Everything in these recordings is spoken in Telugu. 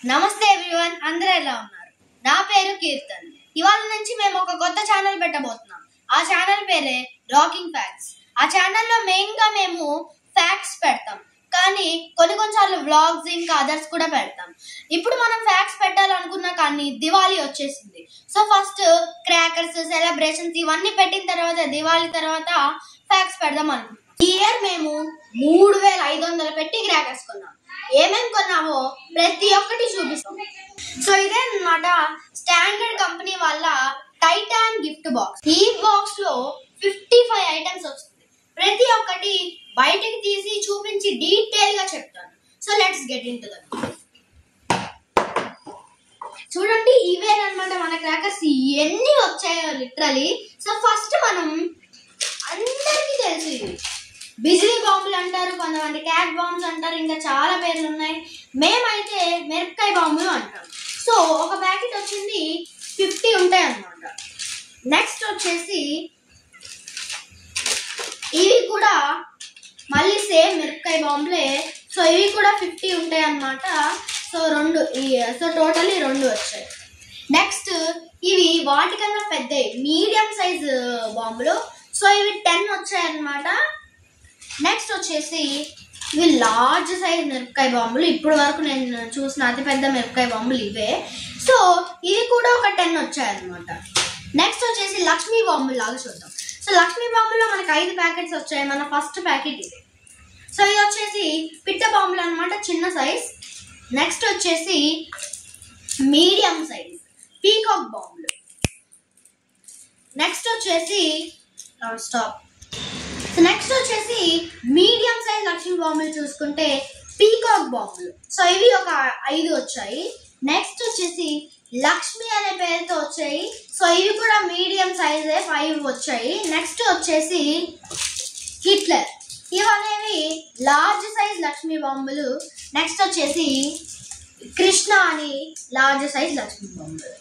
నమస్తే ఎవ్రీవన్, అందరూ ఎలా ఉన్నారు? నా పేరు కీర్తన్. ఇవాళ నుంచి మేము ఒక కొత్త ఛానల్ పెట్టబోతున్నాం. ఆ ఛానల్ పేరే రాకింగ్ ఫ్యాక్ట్స్. ఆ ఛానల్లో మెయిన్ గా మేము ఫ్యాక్ట్స్ పెడతాం, కానీ కొన్నిసార్లు వ్లాగ్స్ ఇంకా అదర్స్ కూడా పెడతాం. ఇప్పుడు మనం ఫ్యాక్ట్స్ పెట్టాలనుకున్నా కానీ దివాళీ వచ్చేసింది. సో ఫస్ట్ క్రాకర్స్, సెలబ్రేషన్స్ ఇవన్నీ పెట్టిన తర్వాత దివాళీ తర్వాత ఫ్యాక్ట్స్ పెడదాం అనుకుంటున్నాం. ఈ ఇయర్ మేము 3500 పెట్టి క్రాకర్స్ కొన్నాం. ఏమేమి కొన్నామో ప్రతి ఒక్కటి చూపిస్తాం. సో ఇదే అన్నమాట స్టాండర్డ్ కంపెనీ వాళ్ళ టైటాన్ గిఫ్ట్ బాక్స్. ఈ బాక్స్ లో 55 ఐటమ్స్ వస్తుంది. ప్రతి ఒక్కటి బయటకి తీసి చూపించి డీటెయిల్ గా చెప్తాను. So let's get in to that. చూడండి, ఇవేనమాట మన క్రాకర్స్. ఎన్ని వచ్చాయో లిటరలీ. సో ఫస్ట్ మనం అందరికీ తెలుసు, ఇవి బిజిలీ బాంబులు అంటారు, కొంతమంది క్యాట్ బాంబ్స్ అంటారు, ఇంకా చాలా పేర్లు ఉన్నాయి. మేమైతే మిరపకాయ బాంబులు అంటాం. సో ఒక ప్యాకెట్ వచ్చింది 50 ఉంటాయి అన్నమాట. నెక్స్ట్ వచ్చేసి ఇవి కూడా మళ్ళీ సేమ్ మిరపకాయ బాంబులే. సో ఇవి కూడా 50 ఉంటాయి అన్నమాట. సో టోటల్లీ 2 వచ్చాయి. నెక్స్ట్ ఇవి వాటికన్నా పెద్దవి, మీడియం సైజ్ బాంబులు. సో ఇవి 10 వచ్చాయి అన్నమాట. నెక్స్ట్ వచ్చేసి ఇవి లార్జ్ సైజ్ మిరపకాయ బాంబులు. ఇప్పటి వరకు నేను చూసిన అతిపెద్ద మిరపకాయ బాంబులు ఇవే. సో ఇవి కూడా ఒక 10 వచ్చాయన్నమాట. నెక్స్ట్ వచ్చేసి లక్ష్మీ బాంబులు లాగా చూద్దాం. సో లక్ష్మీ బాంబులో మనకు 5 ప్యాకెట్స్ వచ్చాయి. మన ఫస్ట్ ప్యాకెట్ ఇది. సో ఇది వచ్చేసి పిట్ట బాంబులు అనమాట, చిన్న సైజ్. నెక్స్ట్ వచ్చేసి మీడియం సైజ్ పీకాక్ బాంబులు. నెక్స్ట్ వచ్చేసి నెక్స్ట్ వచ్చేసి మీడియం సైజ్ లక్ష్మీ బాంబులు చూసుకుంటే పీకాక్ బాంబులు. సో ఇవి ఒక 5 వచ్చాయి. నెక్స్ట్ వచ్చేసి లక్ష్మి అనే పేరుతో వచ్చాయి. సో ఇవి కూడా మీడియం సైజే, 5 వచ్చాయి. నెక్స్ట్ వచ్చేసి హిట్లర్. ఇవనేవి లార్జ్ సైజ్ లక్ష్మీ బాంబులు. నెక్స్ట్ వచ్చేసి కృష్ణ అని లార్జ్ సైజ్ లక్ష్మీ బాంబులు.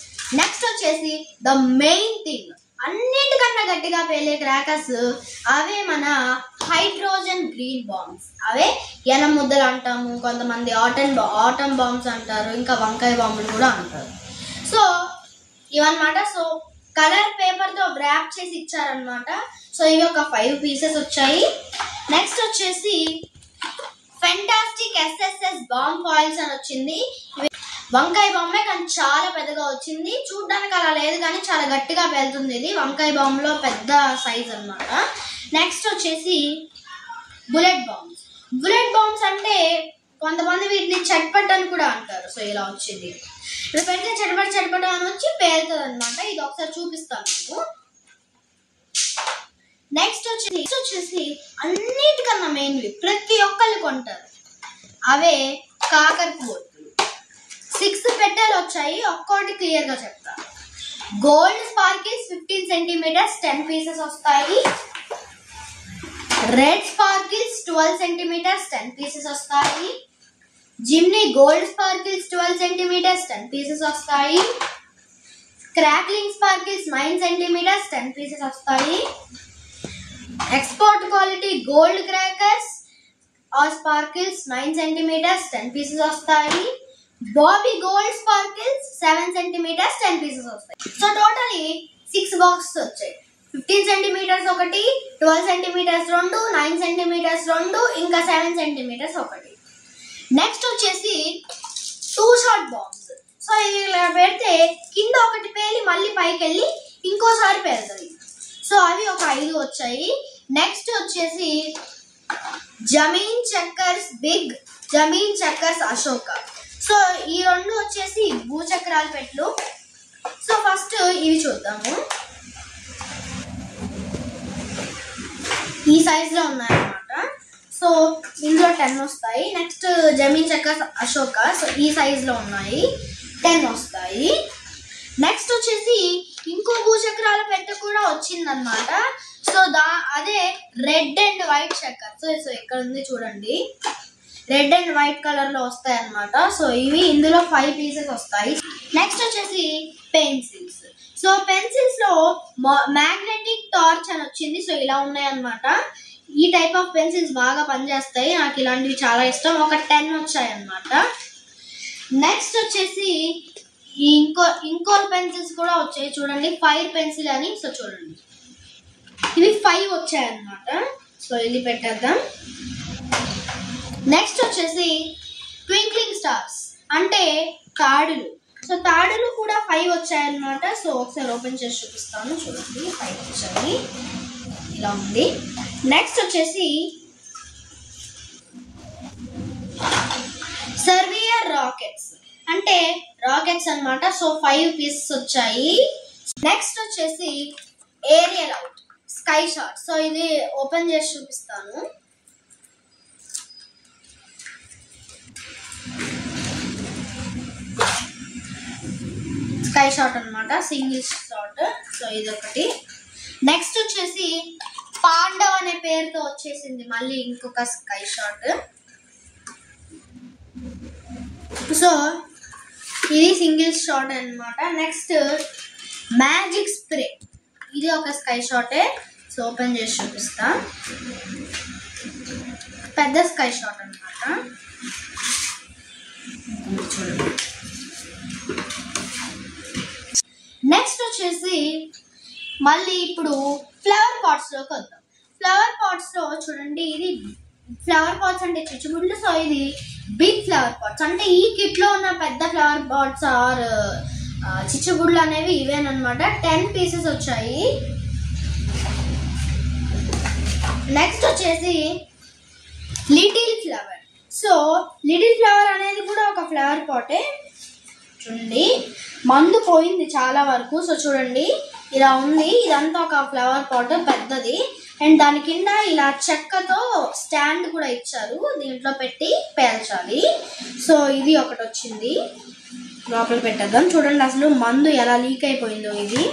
నెక్స్ట్ వచ్చేసి ద మెయిన్ థింగ్, అన్నిటికన్నా గట్టిగా పేలే క్రాకర్స్, అవే మన హైడ్రోజన్ గ్రీన్ బాంబ్స్. అవే ఎనం ముద్దలు అంటాము, కొంతమంది ఆటమ్ బాంబ్స్ అంటారు, ఇంకా వంకాయ బాంబులు కూడా అంటారు. సో ఇవన్నమాట. సో కలర్ పేపర్తో ర్యాప్ చేసి ఇచ్చారనమాట. సో ఇవి ఒక 5 పీసెస్ వచ్చాయి. నెక్స్ట్ వచ్చేసి ఫెంటాస్టిక్ SSS బాంబ్ ఫాయిల్స్ అని వచ్చింది. వంకాయ బాంబే కానీ చాలా పెద్దగా వచ్చింది. చూడ్డానికి అలా లేదు కానీ చాలా గట్టిగా పేలుతుంది. ఇది వంకాయ బాంబులో పెద్ద సైజ్ అన్నమాట. నెక్స్ట్ వచ్చేసి బుల్లెట్ బాంబ్స్. బుల్లెట్ బాంబ్స్ అంటే కొంతమంది వీటిని చట్పట్ అని కూడా అంటారు. సో ఇలా వచ్చింది. ఇప్పుడు పెడితే చట్పట్ అని వచ్చి పేలుతుంది అనమాట. ఇది ఒకసారి చూపిస్తాను మీకు. నెక్స్ట్ వచ్చేసి అన్నిటికన్నా మెయిన్వి ప్రతి ఒక్కళ్ళు కొంటారు, అవే కాకరపువ్వులు. 6 పెట్టెలు వచ్చాయి. ఒక్కోటి క్లియర్ గా చెప్తా. గోల్డ్ స్పార్కిల్స్ 15 సెంటీమీటర్స్ 10 పీసెస్ వస్తాయి. రెడ్ స్పార్కిల్స్ 12 సెంటీమీటర్స్ 10 పీసెస్ వస్తాయి. జిమ్నీ గోల్డ్ స్పార్కిల్స్ 12 సెంటీమీటర్స్ 10 పీసెస్ వస్తాయి. క్రాక్లింగ్ స్పార్కిల్స్ 9 సెంటీమీటర్స్ 10 పీసెస్ వస్తాయి. Export quality gold crackers or sparkles 9 centimetres 10 pieces వస్తాయి. బాబీ గోల్డ్ స్పార్కిల్స్ 7 సెంటీమీటర్స్ 10 పీసెస్ వస్తాయి. సో టోటలీ 6 బాక్సెస్ వచ్చాయి. 15 సెంటీమీటర్స్ ఒకటి, 12 సెంటీమీటర్స్ 2, 9 సెంటీమీటర్స్ 2, ఇంకా 7 సెంటీమీటర్స్ ఒకటి. నెక్స్ట్ వచ్చేసి 2 షాట్ బాంబ్స్. సో ఇది ఇలా పెడితే కింద ఒకటి పేలి మళ్ళీ పైకి వెళ్ళి ఇంకోసారి పేలుతుంది. సో అవి ఒక 5 వచ్చాయి. నెక్స్ట్ వచ్చేసి జమీన్ చక్కర్స్ బిగ్, జమీన్ చక్కర్స్ అశోక. సో ఈ 2 వచ్చేసి భూచక్రాల పెట్లు. సో ఫస్ట్ ఇవి చూద్దాము. ఈ సైజ్ లో ఉన్నాయన్నమాట. సో ఇందులో 10 వస్తాయి. నెక్స్ట్ జమీన్ చక్కర్స్ అశోక. సో ఈ సైజ్ లో ఉన్నాయి, 10 వస్తాయి. నెక్స్ట్ వచ్చేసి ఇంకో భూచక్రాల పెట్టె కూడా వచ్చిందనమాట. సో అదే రెడ్ అండ్ వైట్ చక్కర్. సో ఇక్కడ ఉంది చూడండి, రెడ్ అండ్ వైట్ కలర్ లో వస్తాయి అన్నమాట. సో ఇవి ఇందులో 5 పీసెస్ వస్తాయి. నెక్స్ట్ వచ్చేసి పెన్సిల్స్. సో పెన్సిల్స్ లో మ్యాగ్నెటిక్ టార్చ్ అని వచ్చింది. సో ఇలా ఉన్నాయి అన్నమాట. ఈ టైప్ ఆఫ్ పెన్సిల్స్ బాగా పనిచేస్తాయి. నాకు ఇలాంటివి చాలా ఇష్టం. ఒక 10 వచ్చాయి అన్నమాట. నెక్స్ట్ వచ్చేసి ఇంకో పెన్సిల్స్ కూడా వచ్చాయి చూడండి, ఫైర్ పెన్సిల్ అని. సో చూడండి ఇవి 5 వచ్చాయన్నమాట. సో ఇది పెట్టేద్దాం. నెక్స్ట్ వచ్చేసి ట్వింక్లింగ్ స్టార్స్ అంటే తాడులు. సో తాడులు కూడా 5 వచ్చాయన్నమాట. సో ఒకసారి ఓపెన్ చేసి చూపిస్తాను చూడండి, 5 వచ్చాయి, ఇలా ఉంది. నెక్స్ట్ వచ్చేసి సర్వియర్ రాకెట్స్ అంటే రాకెట్స్ అన్నమాట. సో 5 పీసెస్ వచ్చాయి. నెక్స్ట్ వచ్చేసి aerial out sky shot. So ఇది ఓపెన్ చేసి చూపిస్తాను. స్కై షాట్ అన్నమాట, సింగిల్ షాట్. సో ఇది ఒకటి. నెక్స్ట్ వచ్చేసి పాండవ్ అనే పేరుతో వచ్చేసింది మళ్ళీ ఇంకొక స్కై షాట్. సో ఇది సింగిల్ షాట్ అన్నమాట. నెక్స్ట్ మ్యాజిక్ స్ప్రే, ఇది ఒక స్కై షాటే. సో ఓపెన్ చేసి చూపిస్తా. పెద్ద స్కై షాట్ అన్నమాట. నెక్స్ట్ వచ్చేసి మళ్ళీ ఇప్పుడు ఫ్లవర్ పాట్స్ లోకి వద్దాం. ఫ్లవర్ పాట్స్ లో చూడండి, ఇది ఫ్లవర్ పాట్స్ అంటే చిచ్చుబుడ్లు. సో ఇది బిగ్ ఫ్లవర్ పాట్స్ అంటే ఈ కిట్ లో ఉన్న పెద్ద ఫ్లవర్ పాట్స్ ఆర్ చిచ్చుబుడ్లు అనేవి ఇవేనమాట. 10 పీసెస్ వచ్చాయి. నెక్స్ట్ వచ్చేసి little flower. So little flower అనేది కూడా ఒక ఫ్లవర్ పాటే. చూడండి మందు పోయింది చాలా వరకు. సో చూడండి ఇలా ఉంది, ఇదంతా ఒక ఫ్లవర్ పాట్ పెద్దది. అండ్ దాని కింద ఇలా చెక్కతో స్టాండ్ కూడా ఇచ్చారు, దీంట్లో పెట్టి పేల్చాలి. సో ఇది ఒకటి వచ్చింది, లోపల పెట్టేద్దాం. చూడండి అసలు మందు ఎలా లీక్ అయిపోయిందో ఇది.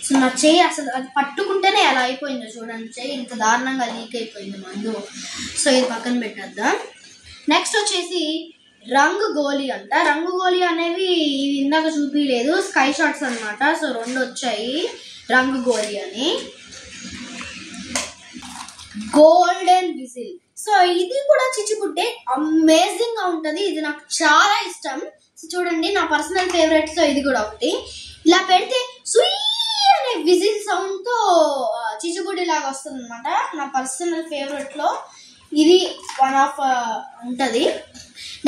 సో నా చెయ్యి అసలు అది పట్టుకుంటేనే ఎలా అయిపోయిందో చూడండి, చెయ్యి ఇంత దారుణంగా లీక్ అయిపోయింది మందు. సో ఇది పక్కన పెట్టేద్దాం. నెక్స్ట్ వచ్చేసి రంగు గోలీ అంట. రంగు గోలీ అనేవి ఇందాక చూపించలేదు, స్కై షాట్స్ అన్నమాట. సో 2 వచ్చాయి రంగు గోలీ అని. Golden whistle. సో ఇది కూడా చిచ్చుబుడ్డే, అమేజింగ్ గా ఉంటది. ఇది నాకు చాలా ఇష్టం. సో చూడండి నా పర్సనల్ ఫేవరెట్స్ లో ఇది కూడా ఒకటి. ఇలా పెడితే సుయ్ అనే విజిల్ సౌండ్ తో చిచ్చుబుడ్డి లాగా వస్తుంది అనమాట. నా పర్సనల్ ఫేవరెట్ లో ఇది వన్ ఆఫ్ ఉంటది.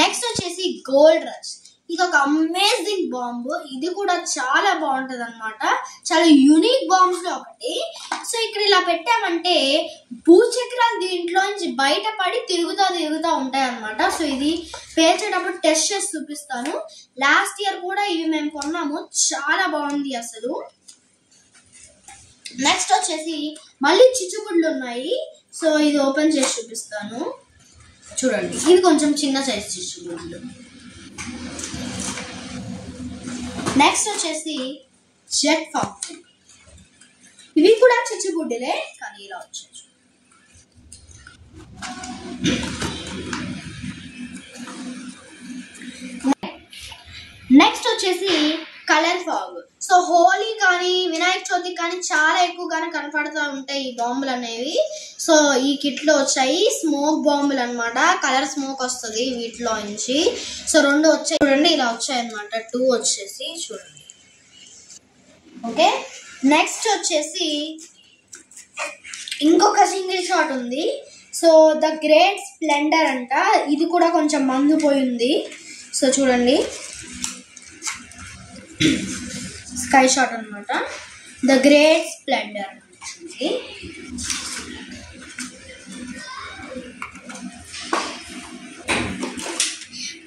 నెక్స్ట్ వచ్చేసి గోల్డ్ రష్. ఇది ఒక అమేజింగ్ బాంబు, ఇది కూడా చాలా బాగుంటది అనమాట. చాలా యూనిక్ బాంబ్స్ లో ఒకటి. సో ఇక్కడ ఇలా పెట్టామంటే భూచక్రాలు దీంట్లో నుంచి బయటపడి తిరుగుతా ఉంటాయి అనమాట. సో ఇది పేర్చేటప్పుడు టెస్ట్ చేసి చూపిస్తాను. లాస్ట్ ఇయర్ కూడా ఇవి మేము కొన్నాము, చాలా బాగుంది అసలు. నెక్స్ట్ వచ్చేసి మళ్ళీ చిచ్చుబుడ్లు ఉన్నాయి. సో ఇది ఓపెన్ చేసి చూపిస్తాను చూడండి. ఇది కొంచెం చిన్న సైజ్ చిచ్చుబుడ్లు. నెక్స్ట్ వచ్చేసి జెట్ ఫౌంటైన్. ఇవి కూడా చిచ్చుబుడ్డిలే కానీ ఇలా వచ్చాయి. నెక్స్ట్ వచ్చేసి కలర్ ఫాగ్. సో హోలీ కానీ వినాయక చవితి కానీ చాలా ఎక్కువగానే కనపడుతూ ఉంటాయి ఈ బాంబులు అనేవి. సో ఈ కిట్ లో వచ్చాయి స్మోక్ బాంబులు అనమాట. కలర్ స్మోక్ వస్తుంది వీటిలో నుంచి. సో 2 వచ్చాయి చూడండి, ఇలా వచ్చాయి అనమాట. 2 వచ్చేసి చూడండి. ఓకే నెక్స్ట్ వచ్చేసి ఇంకొక సింగిల్ షాట్ ఉంది. సో ద గ్రేట్ స్ప్లెండర్ అంట. ఇది కూడా కొంచెం మందు పోయింది. సో చూడండి స్కై షాట్ అనమాట. The great Splendor.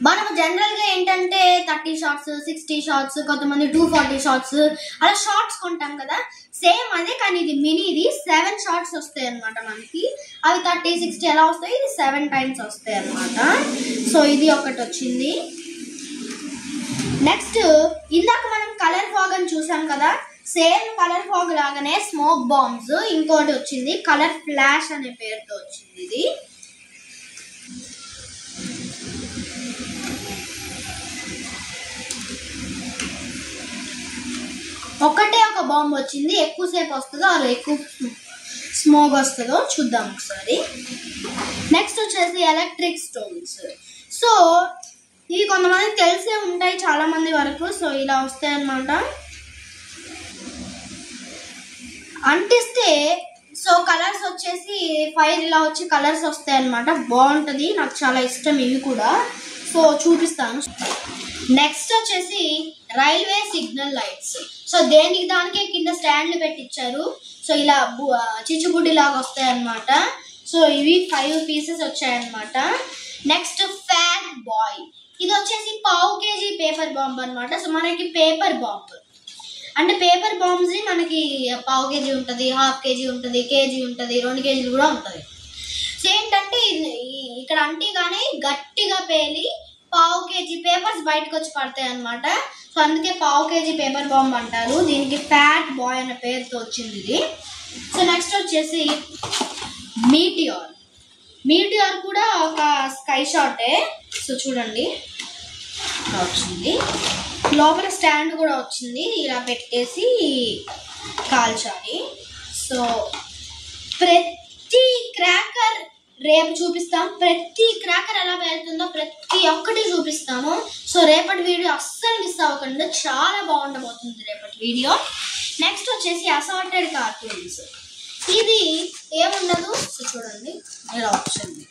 మనం జనరల్ గా ఏంటంటే 30 షాట్స్ 60 షాట్స్ కొంతమంది 240 షాట్స్ అలా షార్ట్స్ కొంటాం కదా, సేమ్ అదే కానీ ఇది మినీది 7 షాట్స్ వస్తాయి అనమాట మనకి. అవి 30 60 ఎలా వస్తాయి, ఇది 7 టైమ్స్ వస్తాయి అనమాట. సో ఇది ఒకటి వచ్చింది. నెక్స్ట్ ఇందాక మనం కలర్ ఫాగ్ అని చూసాం కదా, సేమ్ కలర్ ఫాగ్ లాగానే స్మోక్ బాంబ్స్ ఇంకోటి వచ్చింది, కలర్ ఫ్లాష్ అనే పేరుతో వచ్చింది. ఇది ఒకటే ఒక బాంబ్ వచ్చింది, ఎక్కువసేపు వస్తుందో అలా ఎక్కువ స్మోక్ వస్తుందో చూద్దాం ఒకసారి. నెక్స్ట్ వచ్చేసి ఎలక్ట్రిక్ స్టోన్స్. సో ఇవి కొంతమంది తెలిసే ఉంటాయి చాలా మంది వరకు. సో ఇలా వస్తాయి అన్నమాట. అంటిస్తే సో కలర్స్ వచ్చేసి ఫైర్ ఇలా వచ్చి కలర్స్ వస్తాయి అన్నమాట. బాగుంటుంది, నాకు చాలా ఇష్టం ఇవి కూడా. సో చూపిస్తాను. నెక్స్ట్ వచ్చేసి రైల్వే సిగ్నల్ లైట్స్. సో దేనికి దానికే కింద స్టాండ్లు పెట్టించారు. సో ఇలా చిచ్చుబుడ్డి లాగా వస్తాయి అన్నమాట. సో ఇవి 5 పీసెస్ వచ్చాయన్నమాట. Next fat bye. ఇది వచ్చేసి 1/2 kg పేపర్ బాంబ్ అనమాట. సో మనకి పేపర్ బాంబ్ అంటే పేపర్ బాంబ్స్ మనకి 1/2 kg ఉంటుంది, 1/2 kg ఉంటుంది, kg ఉంటుంది, 2 kg కూడా ఉంటుంది. సో ఏంటంటే ఇక్కడ అంటే కానీ గట్టిగా పేలి 1/2 kg పేపర్స్ బయటకు వచ్చి పడతాయి అనమాట. సో అందుకే 1/2 kg పేపర్ బాంబ్ అంటారు. దీనికి ఫ్యాట్ బాయ్ అనే పేరుతో వచ్చింది ఇది. సో నెక్స్ట్ వచ్చేసి మీటియార్. మీటియార్ కూడా ఒక స్కై షాటే. సో చూడండి వచ్చింది, లోపల స్టాండ్ కూడా వచ్చింది, ఇలా పెట్టేసి కాల్చాలి. సో ప్రతి క్రాకర్ రేపు చూపిస్తాం. ప్రతి క్రాకర్ ఎలా వెళ్తుందో ప్రతి ఒక్కటి చూపిస్తాము. సో రేపటి వీడియో అస్సలు మిస్ అవ్వకుండా, చాలా బాగుండబోతుంది రేపటి వీడియో. నెక్స్ట్ వచ్చేసి అసార్టెడ్ కార్టూన్స్. ఇది ఏముండదు. సో చూడండి ఇలా వచ్చింది.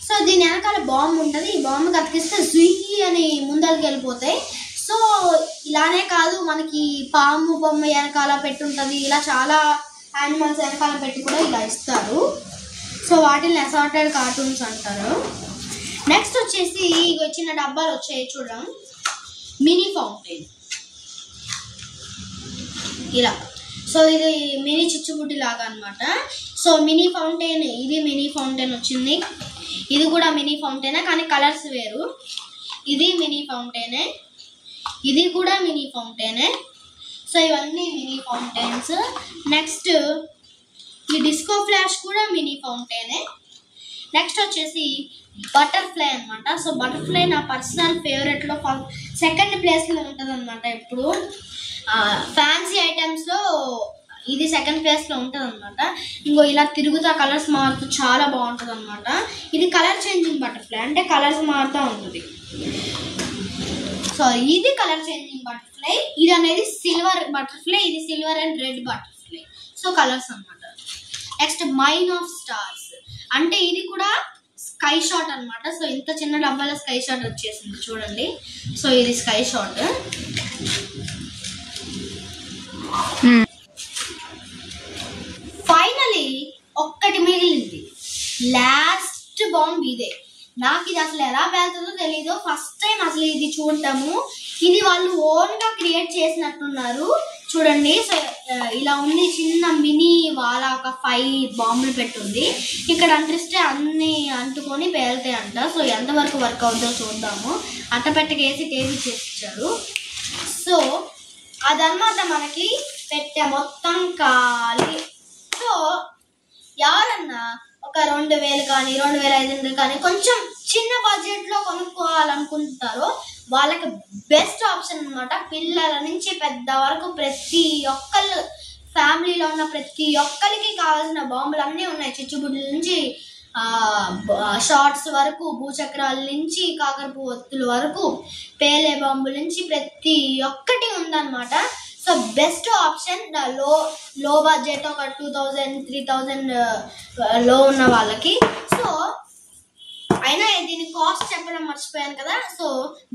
సో దీని వెనకాల బాంబు ఉంటుంది. ఈ బాంబు కతికిస్తే జుయ్యి అని ముందరికి వెళ్ళిపోతాయి. సో ఇలానే కాదు, మనకి పాము బొమ్మ వెనకాల పెట్టి ఉంటుంది. ఇలా చాలా యానిమల్స్ వెనకాల పెట్టి కూడా ఇలా ఇస్తారు. సో వాటిని అసార్టెడ్ కార్టూన్స్ అంటారు. నెక్స్ట్ వచ్చేసి చిన్న డబ్బాలు వచ్చాయి చూడడం, మినీ ఫౌంటైన్ ఇలా. సో ఇది మినీ చిచ్చుబుడ్డి లాగా అనమాట. సో మినీ ఫౌంటైన్, ఇది మినీ ఫౌంటైన్ వచ్చింది. ఇది కూడా మినీ ఫౌంటైనే కానీ కలర్స్ వేరు. ఇది మినీ ఫౌంటైనే, ఇది కూడా మినీ ఫౌంటైనే. సో ఇవన్నీ మినీ ఫౌంటైన్స్. నెక్స్ట్ ఈ డిస్కో ఫ్లాష్ కూడా మినీ ఫౌంటైనే. నెక్స్ట్ వచ్చేసి బటర్ఫ్లై అనమాట. సో బటర్ఫ్లై నా పర్సనల్ ఫేవరెట్లో సెకండ్ ప్లేస్లో ఉంటుంది అనమాట. ఇప్పుడు ఫ్యాన్సీ ఐటమ్స్లో ఇది సెకండ్ ప్లేస్లో ఉంటుంది అనమాట. ఇంకో ఇలా తిరుగుతా కలర్స్ మారుతూ చాలా బాగుంటుంది అనమాట. ఇది కలర్ చేంజింగ్ బటర్ఫ్లై, అంటే కలర్స్ మారుతూ ఉంటుంది. సో ఇది కలర్ చేంజింగ్ బటర్ఫ్లై. ఇది అనేది సిల్వర్ బటర్ఫ్లై, ఇది silver and red butterfly. So colours అనమాట. నెక్స్ట్ మైన్ ఆఫ్ స్టార్స్, అంటే ఇది కూడా స్కై షాట్ అనమాట. సో ఇంత చిన్న డబ్బాలో స్కై షాట్ వచ్చేసింది చూడండి. సో ఇది స్కై షాట్. ఫైనలీ ఒక్కటి మిగిలింది, లాస్ట్ బాంబ్ ఇదే. నాకు ఇది అసలు ఎలా పేలుతుందో తెలీదు, ఫస్ట్ టైం అసలు ఇది చూడటము. ఇది వాళ్ళు ఓన్గా క్రియేట్ చేసినట్టున్నారు చూడండి. సో ఇలా ఉంది, చిన్న మినీ వాళ్ళ ఒక 5 బాంబులు పెట్టుంది. ఇక్కడ అంటిస్తే అన్ని అంటుకొని పేలుతాయి అంట. సో ఎంతవరకు వర్క్ అవుతుందో చూద్దాము. అట్టపెట్టకేసి టేబుల్ చేసి ఇచ్చారు. సో అదనమాట మనకి పెట్టే మొత్తం ఖాళీ. సో ఎవరన్నా ఒక 2000 కానీ 2500 కానీ కొంచెం చిన్న బడ్జెట్లో కొనుక్కోవాలనుకుంటారో వాళ్ళకి బెస్ట్ ఆప్షన్ అనమాట. పిల్లల నుంచి పెద్ద వరకు ప్రతి ఒక్కళ్ళు, ఫ్యామిలీలో ఉన్న ప్రతి ఒక్కరికి కావాల్సిన బాంబులు అన్నీ ఉన్నాయి. చిచ్చుబుడ్ల నుంచి షార్ట్స్ వరకు, భూచక్రాల నుంచి కాకరపు ఒత్తుల వరకు, పేలే బాంబుల నుంచి ప్రతి ఒక్కటి ఉందన్నమాట. సో బెస్ట్ ఆప్షన్ లో బడ్జెట్, ఒక 2000-3000 లో ఉన్న వాళ్ళకి. సో అయినా దీని కాస్ట్ చెప్పడం మర్చిపోయాను కదా. సో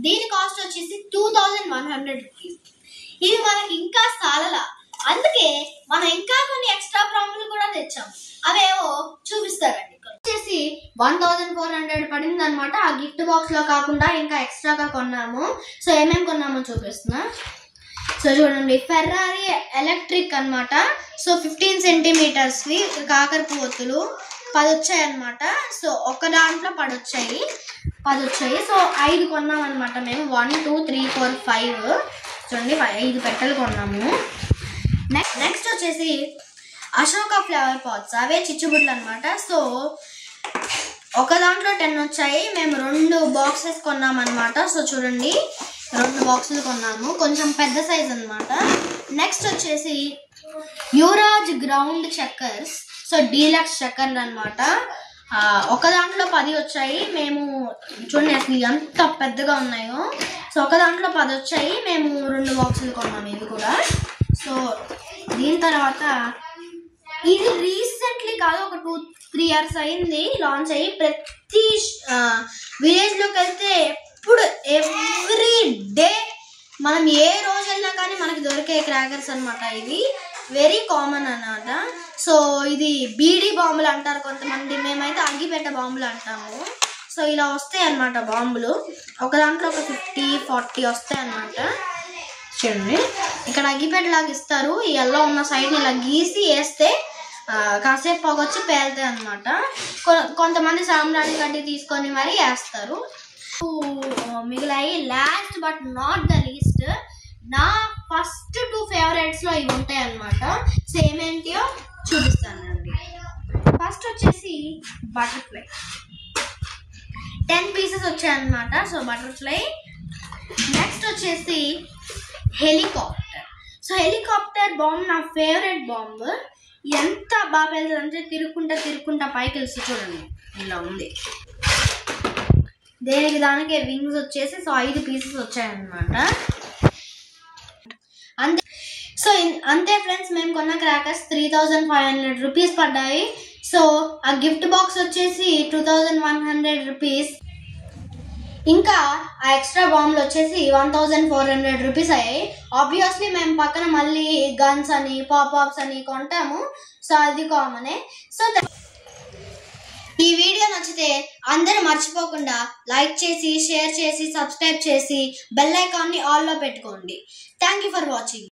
దీని కాస్ట్ వచ్చేసి 2100 రూపీస్. ఇది మనకి ఇంకా చాలలా, అందుకే మనం ఇంకా కొన్ని ఎక్స్ట్రా బాంబులు కూడా తెచ్చాం. అవేవో చూపిస్తారండి. వచ్చేసి 1400 పడింది అనమాట. ఆ గిఫ్ట్ బాక్స్ లో కాకుండా ఇంకా ఎక్స్ట్రాగా కొన్నాము. సో ఏమేమి కొన్నామో చూపిస్తున్నా. సో చూడండి, ఫెర్రారీ ఎలక్ట్రిక్ అనమాట. సో 15 సెంటీమీటర్స్వి కాకరపు ఒత్తులు 10 వచ్చాయి అనమాట. సో ఒక దాంట్లో 10 వచ్చాయి. సో 5 కొన్నాం అనమాట మేము. 1 2 3 4 5 చూడండి, 5 పెట్టెలు కొన్నాము. నెక్స్ట్ వచ్చేసి అశోక ఫ్లవర్ పాట్స్, అవే చిచ్చుబుడ్లు అనమాట. సో ఒక దాంట్లో 10 వచ్చాయి. మేము 2 బాక్సెస్ కొన్నాం అనమాట. సో చూడండి, 2 బాక్సులు కొన్నాము, కొంచెం పెద్ద సైజ్ అనమాట. నెక్స్ట్ వచ్చేసి యువరాజ్ గ్రౌండ్ చక్కర్స్. సో డీలక్స్ చక్కర్లు అనమాట. ఒక దాంట్లో 10 వచ్చాయి. మేము చూడండి అసలు ఎంత పెద్దగా ఉన్నాయో. సో ఒక దాంట్లో 10 వచ్చాయి. మేము 2 బాక్సులు కొన్నాము ఇవి కూడా. సో దీని తర్వాత ఇది రీసెంట్లీ కాదు, ఒక 2-3 years అయింది లాంచ్ అయ్యి. ప్రతి విలేజ్లోకి వెళ్తే ఎప్పుడు ఎవ్రీ డే మనం ఏ రోజు వెళ్ళినా కానీ మనకి దొరికే క్రాకర్స్ అనమాట. ఇవి వెరీ కామన్ అన్నమాట. సో ఇది బీడీ బాంబులు అంటారు కొంతమంది, మేమైతే అగ్గిపెట్ట బాంబులు అంటాము. సో ఇలా వస్తాయి అన్నమాట బాంబులు. ఒక దాంట్లో ఒక 50-40 వస్తాయి అన్నమాట. చూడండి ఇక్కడ అగ్గిపెట్టలాగా ఇస్తారు. ఈ ఎల్లో ఉన్న సైడ్ని ఇలా గీసి వేస్తే కాసేపు పొగొచ్చి పేలుతాయి అన్నమాట. కొంతమంది సాంబ్రాణి కడ్డీ తీసుకొని మరీ వేస్తారు. మిగిలాయి. Last but not the least, నా ఫస్ట్ 2 ఫేవరెట్స్లో ఇవి ఉంటాయి అన్నమాట. సేమ్ ఏంటియో చూపిస్తానండి. ఫస్ట్ వచ్చేసి బటర్ఫ్లై, 10 pieces వచ్చాయన్నమాట. So butterfly. నెక్స్ట్ వచ్చేసి హెలికాప్టర్. సో హెలికాప్టర్ బాంబ్ నా ఫేవరెట్ బాంబ్. ఎంత బాగా వెళ్తుంది అంటే తిరుక్కుంటా పైకి వెళ్తుంది. చూడండి ఇలా ఉంది. దానికి వింగ్స్ వచ్చేసి సో 5 pieces వచ్చాయన్నమాట. అంతే. సో అంతే ఫ్రెండ్స్, మేము కొన్న క్రాకర్స్ 3500 రూపీస్ పడ్డాయి. సో ఆ గిఫ్ట్ బాక్స్ వచ్చేసి 2100 రూపీస్. ఇంకా ఆ ఎక్స్ట్రా బాంబులు వచ్చేసి 1400 రూపీస్ అయ్యాయి. ఆబ్వియస్లీ మేము పక్కన మళ్ళీ గన్స్ అని పాప్అప్స్ అని కొంటాము. సో అది కామనే. సో ఈ వీడియో నచ్చితే అందరూ మర్చిపోకుండా లైక్ చేసి, షేర్ చేసి, సబ్స్క్రైబ్ చేసి, బెల్ ఐకాన్ని ఆల్లో పెట్టుకోండి. Thank you for watching.